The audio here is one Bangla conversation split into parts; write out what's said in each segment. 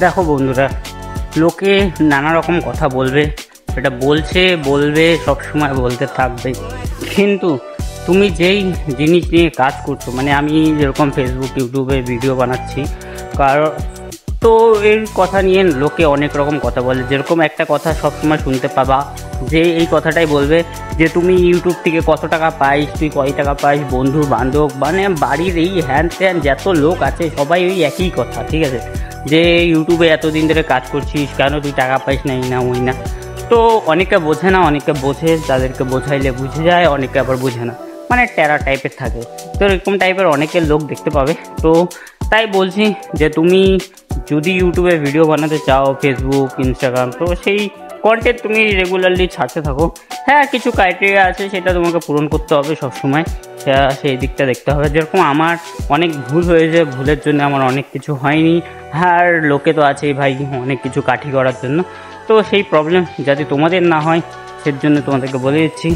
দেখো বন্ধুরা, লোকে নানা রকম কথা বলবে, এটা বলবে সব সময় বলতে থাকবে, কিন্তু তুমি যেই জিনিস নিয়ে কাজ করছো, মানে আমি যেরকম ফেসবুক ইউটিউবে ভিডিও বানাচ্ছি, কারণ তো এর কথা নিয়ে লোকে অনেক রকম কথা বলে। যেরকম একটা কথা সবসময় শুনতে পাবা, যে এই কথাটাই বলবে যে তুমি ইউটিউব থেকে কত টাকা পাইস, তুই কয় টাকা পাইস, বন্ধু বান্ধব মানে বাড়ির এই হ্যান ত্যান যত লোক আছে সবাই ওই একই কথা, ঠিক আছে, যে ইউটিউবে এতদিন ধরে কাজ করছিস, কেন তুই টাকা পাইস না, এই না ওই না। তো অনেকে বোঝে না, অনেকে বোঝে, তাদেরকে বোঝাইলে বুঝে যায়, অনেকে আবার বুঝে না, মানে টেরা টাইপের থাকে। তো এরকম টাইপের অনেকের লোক দেখতে পাবে। তো তাই বলছি যে তুমি যদি ইউটিউবে ভিডিও বানাতে চাও, ফেসবুক ইনস্টাগ্রাম, তো সেই কন্টেন্ট তুমি রেগুলারলি ছাড়তে থাকো। হ্যাঁ, কিছু ক্রাইটেরিয়া আছে, সেটা তোমাকে পূরণ করতে হবে সবসময়, সেই দিকটা দেখতে হবে। যেরকম আমার অনেক ভুল হয়েছে, ভুলের জন্য আমার অনেক কিছু হয়নি, আর লোকে তো আছেই ভাই অনেক কিছু কাঠি করার জন্য। তো সেই প্রবলেম যাতে তোমাদের না হয় সের জন্য তোমাদেরকে বলে দিচ্ছি,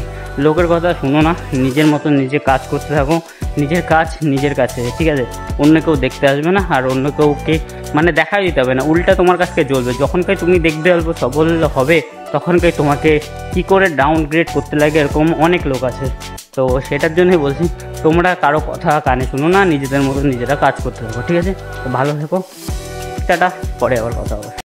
লোকের কথা শুনো না, নিজের মতন নিজে কাজ করতে থাকো, নিজের কাজ নিজের কাছে, ঠিক আছে, অন্য কেউ দেখতে আসবে না, আর অন্য কেউকে মানে দেখা দিতে হবে না, উল্টা তোমার কাছকে জ্বলবে। যখনকার তুমি দেখবে অল্প সফল হবে, তখনকার তোমাকে কি করে ডাউনগ্রেড করতে লাগে, এরকম অনেক লোক আছে। তো সেটার জন্যই বলছি, তোমরা কারো কথা কানে শুনো না, নিজেদের মতো নিজেরা কাজ করতে থাকো, ঠিক আছে। তো ভালো থেকো, টাটা, পরে আবার কথা হবে।